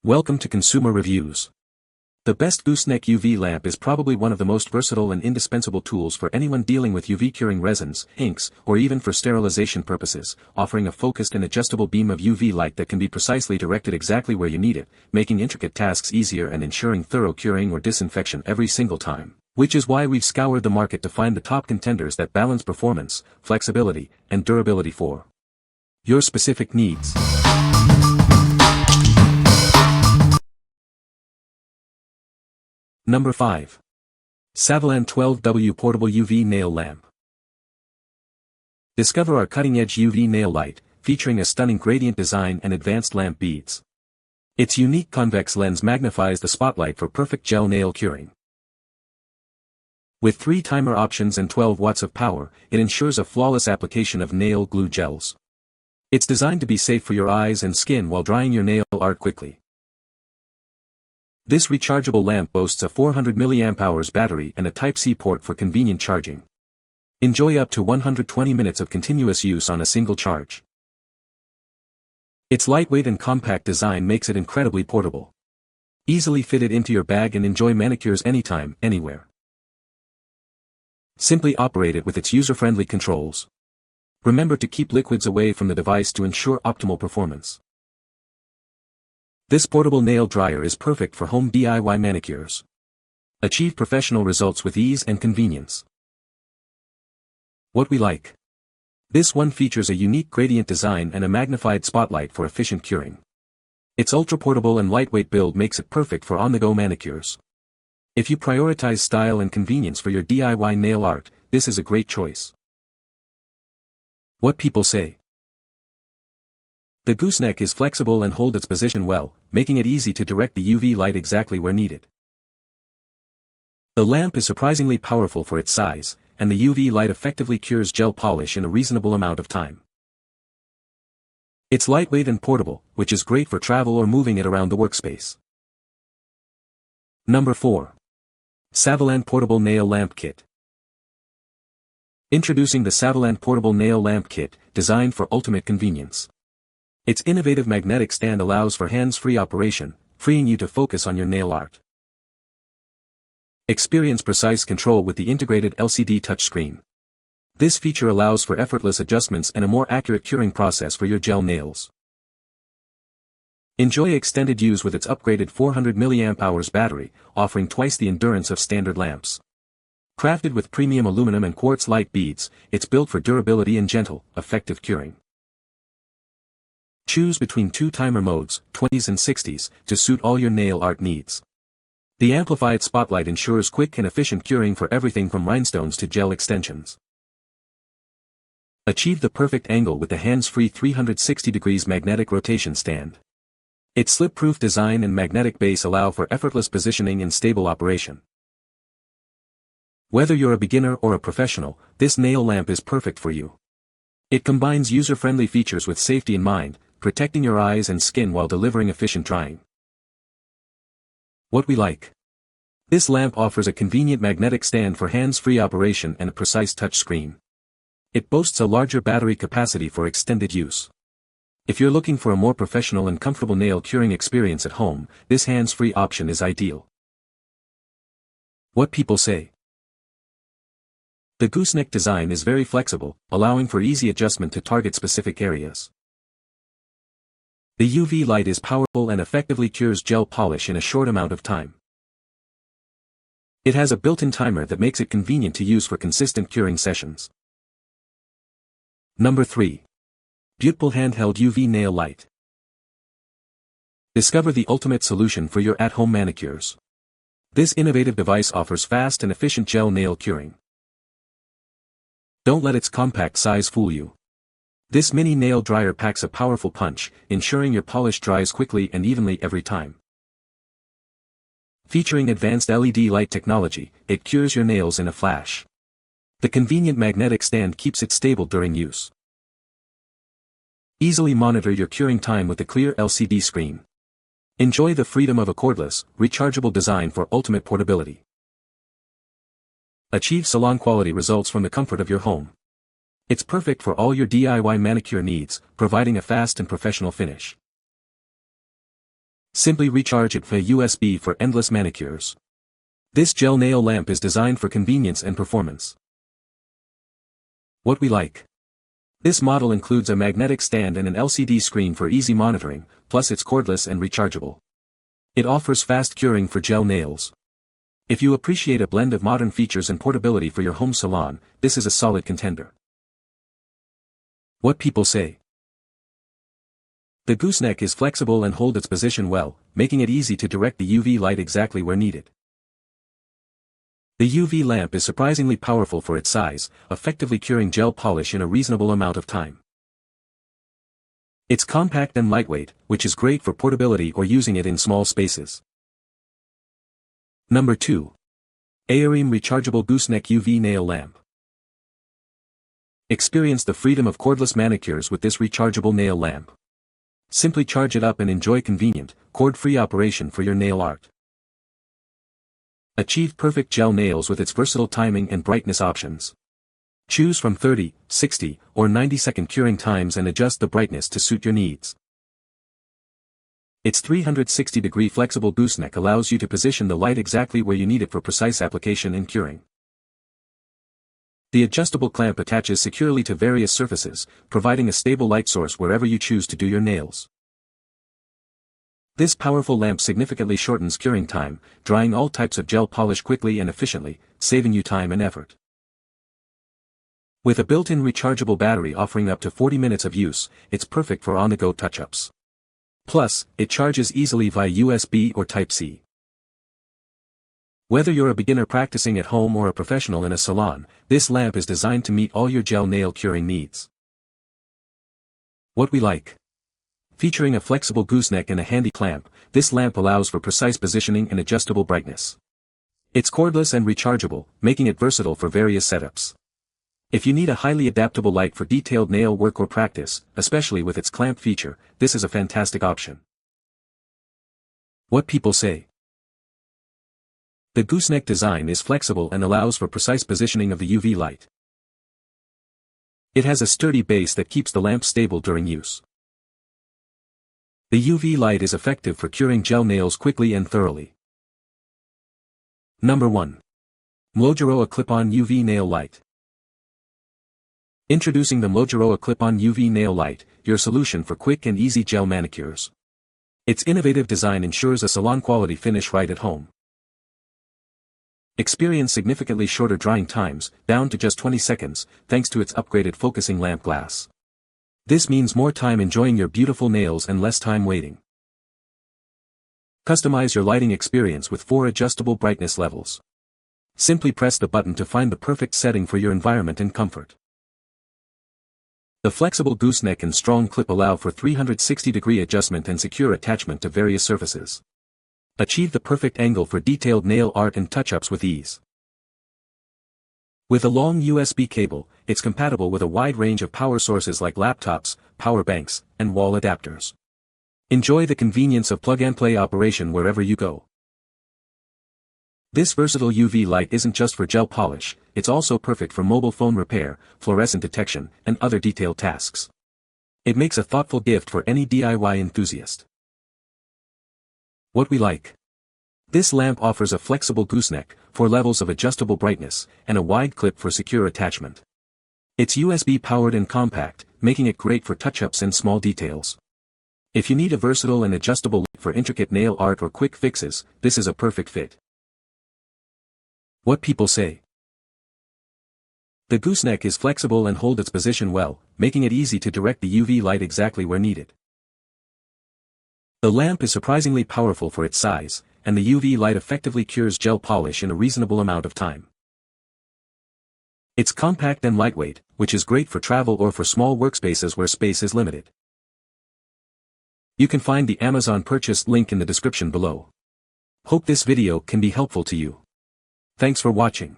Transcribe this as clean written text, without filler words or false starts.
Welcome to Consumer Reviews. The best Gooseneck UV lamp is probably one of the most versatile and indispensable tools for anyone dealing with UV curing resins, inks, or even for sterilization purposes, offering a focused and adjustable beam of UV light that can be precisely directed exactly where you need it, making intricate tasks easier and ensuring thorough curing or disinfection every single time. Which is why we've scoured the market to find the top contenders that balance performance, flexibility, and durability for your specific needs. Number 5. Saviland 12W Portable UV Nail Lamp. Discover our cutting-edge UV nail light, featuring a stunning gradient design and advanced lamp beads. Its unique convex lens magnifies the spotlight for perfect gel nail curing. With 3 timer options and 12 watts of power, it ensures a flawless application of nail glue gels. It's designed to be safe for your eyes and skin while drying your nail art quickly. This rechargeable lamp boasts a 400 mAh battery and a Type-C port for convenient charging. Enjoy up to 120 minutes of continuous use on a single charge. Its lightweight and compact design makes it incredibly portable. Easily fit it into your bag and enjoy manicures anytime, anywhere. Simply operate it with its user-friendly controls. Remember to keep liquids away from the device to ensure optimal performance. This portable nail dryer is perfect for home DIY manicures. Achieve professional results with ease and convenience. What we like. This one features a unique gradient design and a magnified spotlight for efficient curing. Its ultra-portable and lightweight build makes it perfect for on-the-go manicures. If you prioritize style and convenience for your DIY nail art, this is a great choice. What people say. The gooseneck is flexible and holds its position well, making it easy to direct the UV light exactly where needed. The lamp is surprisingly powerful for its size, and the UV light effectively cures gel polish in a reasonable amount of time. It's lightweight and portable, which is great for travel or moving it around the workspace. Number 4. Saviland Portable Nail Lamp Kit. Introducing the Saviland Portable Nail Lamp Kit, designed for ultimate convenience. Its innovative magnetic stand allows for hands-free operation, freeing you to focus on your nail art. Experience precise control with the integrated LCD touchscreen. This feature allows for effortless adjustments and a more accurate curing process for your gel nails. Enjoy extended use with its upgraded 400 mAh battery, offering twice the endurance of standard lamps. Crafted with premium aluminum and quartz light beads, it's built for durability and gentle, effective curing. Choose between 2 timer modes, 20s and 60s, to suit all your nail art needs. The amplified spotlight ensures quick and efficient curing for everything from rhinestones to gel extensions. Achieve the perfect angle with the hands-free 360 degrees magnetic rotation stand. Its slip-proof design and magnetic base allow for effortless positioning and stable operation. Whether you're a beginner or a professional, this nail lamp is perfect for you. It combines user-friendly features with safety in mind, protecting your eyes and skin while delivering efficient drying. What we like. This lamp offers a convenient magnetic stand for hands-free operation and a precise touch screen. It boasts a larger battery capacity for extended use. If you're looking for a more professional and comfortable nail curing experience at home, this hands-free option is ideal. What people say. The gooseneck design is very flexible, allowing for easy adjustment to target specific areas. The UV light is powerful and effectively cures gel polish in a short amount of time. It has a built-in timer that makes it convenient to use for consistent curing sessions. Number 3. BEAUTPAL Handheld UV Nail Light. Discover the ultimate solution for your at-home manicures. This innovative device offers fast and efficient gel nail curing. Don't let its compact size fool you. This mini nail dryer packs a powerful punch, ensuring your polish dries quickly and evenly every time. Featuring advanced LED light technology, it cures your nails in a flash. The convenient magnetic stand keeps it stable during use. Easily monitor your curing time with a clear LCD screen. Enjoy the freedom of a cordless, rechargeable design for ultimate portability. Achieve salon-quality results from the comfort of your home. It's perfect for all your DIY manicure needs, providing a fast and professional finish. Simply recharge it via USB for endless manicures. This gel nail lamp is designed for convenience and performance. What we like. This model includes a magnetic stand and an LCD screen for easy monitoring, plus it's cordless and rechargeable. It offers fast curing for gel nails. If you appreciate a blend of modern features and portability for your home salon, this is a solid contender. What people say. The gooseneck is flexible and holds its position well, making it easy to direct the UV light exactly where needed. The UV lamp is surprisingly powerful for its size, effectively curing gel polish in a reasonable amount of time. It's compact and lightweight, which is great for portability or using it in small spaces. Number 2. AORAEM Rechargeable Gooseneck UV Nail Lamp. Experience the freedom of cordless manicures with this rechargeable nail lamp. Simply charge it up and enjoy convenient, cord-free operation for your nail art. Achieve perfect gel nails with its versatile timing and brightness options. Choose from 30, 60, or 90-second curing times and adjust the brightness to suit your needs. Its 360-degree flexible gooseneck allows you to position the light exactly where you need it for precise application and curing. The adjustable clamp attaches securely to various surfaces, providing a stable light source wherever you choose to do your nails. This powerful lamp significantly shortens curing time, drying all types of gel polish quickly and efficiently, saving you time and effort. With a built-in rechargeable battery offering up to 40 minutes of use, it's perfect for on-the-go touch-ups. Plus, it charges easily via USB or Type-C. Whether you're a beginner practicing at home or a professional in a salon, this lamp is designed to meet all your gel nail curing needs. What we like. Featuring a flexible gooseneck and a handy clamp, this lamp allows for precise positioning and adjustable brightness. It's cordless and rechargeable, making it versatile for various setups. If you need a highly adaptable light for detailed nail work or practice, especially with its clamp feature, this is a fantastic option. What people say. The gooseneck design is flexible and allows for precise positioning of the UV light. It has a sturdy base that keeps the lamp stable during use. The UV light is effective for curing gel nails quickly and thoroughly. Number 1. MLOGIROA Clip-On UV Nail Light. Introducing the MLOGIROA Clip-On UV Nail Light, your solution for quick and easy gel manicures. Its innovative design ensures a salon-quality finish right at home. Experience significantly shorter drying times, down to just 20 seconds, thanks to its upgraded focusing lamp glass. This means more time enjoying your beautiful nails and less time waiting. Customize your lighting experience with 4 adjustable brightness levels. Simply press the button to find the perfect setting for your environment and comfort. The flexible gooseneck and strong clip allow for 360-degree adjustment and secure attachment to various surfaces. Achieve the perfect angle for detailed nail art and touch-ups with ease. With a long USB cable, it's compatible with a wide range of power sources like laptops, power banks, and wall adapters. Enjoy the convenience of plug-and-play operation wherever you go. This versatile UV light isn't just for gel polish, it's also perfect for mobile phone repair, fluorescent detection, and other detailed tasks. It makes a thoughtful gift for any DIY enthusiast. What we like. This lamp offers a flexible gooseneck, 4 levels of adjustable brightness, and a wide clip for secure attachment. It's USB powered and compact, making it great for touch-ups and small details. If you need a versatile and adjustable light for intricate nail art or quick fixes, this is a perfect fit. What people say. The gooseneck is flexible and holds its position well, making it easy to direct the UV light exactly where needed. The lamp is surprisingly powerful for its size, and the UV light effectively cures gel polish in a reasonable amount of time. It's compact and lightweight, which is great for travel or for small workspaces where space is limited. You can find the Amazon purchase link in the description below. Hope this video can be helpful to you. Thanks for watching.